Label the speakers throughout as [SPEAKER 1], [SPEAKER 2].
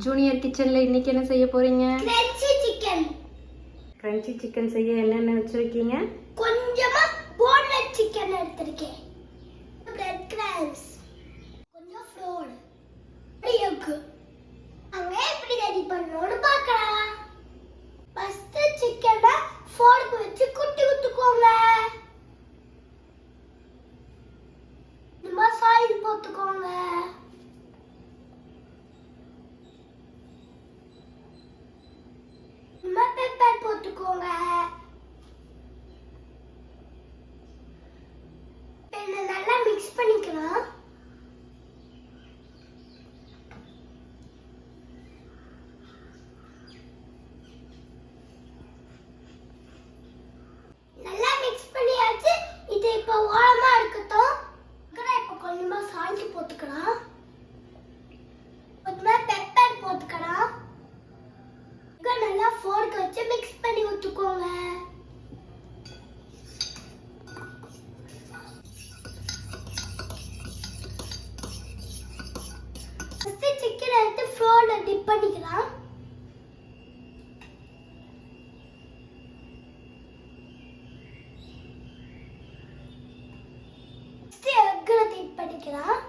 [SPEAKER 1] Junior கிச்சன்ல இன்னைக்கு என்ன செய்ய போறீங்க?
[SPEAKER 2] Crunchy chicken.
[SPEAKER 1] கிரன்ச்சி சிக்கன் செய்ய என்னென்ன வச்சிருக்கீங்க?
[SPEAKER 2] கொஞ்சமா போன்லெஸ் சிக்கன் எடுத்துர்க்கேன். Bread crumbs. கொஞ்சம் ஃப்ளோர். எக். அங்க எப்படி ரெடி பண்ணனும்னு பார்க்கலாம். ஃபர்ஸ்ட் சிக்கனை ஃபோர்க் வச்சு குட்டி குட்டிக்கோங்க. மசாலா போட்டுக்கோங்க. பெப்பர் போட்டுக்கோங்க. நல்லா மிக்ஸ் பண்ணிக்கலாம். நல்லா மிக்ஸ் பண்ணியாச்சு. இது இப்போ ஓரமா இருக்கட்டும். இப்போ கொஞ்சமா சால்ட் போட்டுக்கலாம். கொஞ்சமா பெப்பர் போட்டுக்கலாம். நல்லா ஃபோர்க் வச்சு மிக்ஸ் பண்ணி விட்டுக்கோங்க. ஃபர்ஸ்ட் சிக்கன் எடுத்து ஃப்ளோர்ல டிப் பண்ணிக்கலாம். எக்ல டிப் பண்ணிக்கலாம்.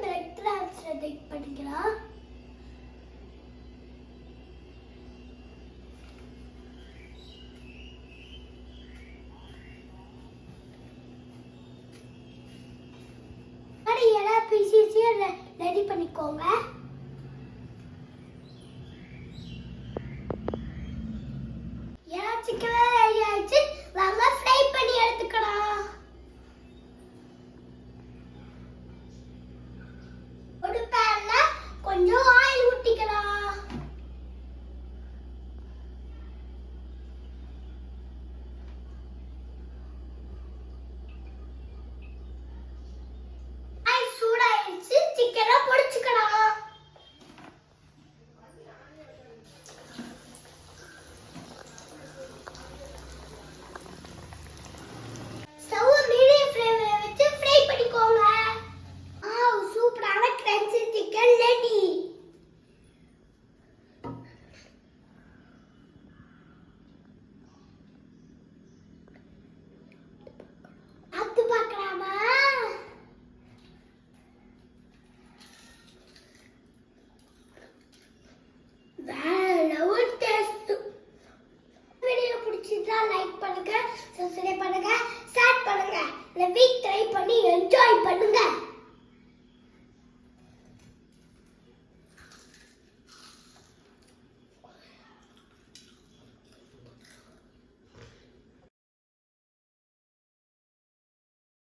[SPEAKER 2] பிரெட் கிரம்ஸ்ல டிப் பண்ணிக்கலாம். எல்லா பீசஸையும் ரெடி பண்ணிக்கோங்க. எல்லா சிக்கனும் ரெடி ஆயிடுச்சு. வாங்க ஃப்ரை பண்ணி எடுத்துக்கலாம். ஒரு பேன்ல கொஞ்சம் ஆயில் ஊத்திக்கலாம். ஆயில் சூடாயிடுச்சு. சிக்கனை பொரிச்சுக்கலாம். ஸ்டவ் மீடியம் ஃப்ளேம்ல வச்சு ஃப்ரை பண்ணிக்கோங்க. சூப்பரான கிரன்ச்சி சிக்கன் ரெடி. அது பார்க்கலாமா? வேற டேஸ்ட். வீடியோ பிடிச்சிருந்தா லைக் பண்ணுங்க, சப்ஸ்கிரைப் பண்ணுங்க, ஷேர் பண்ணுங்க. இந்த வீக் ட்ரை பண்ணி என்ஜாய் பண்ணுங்க.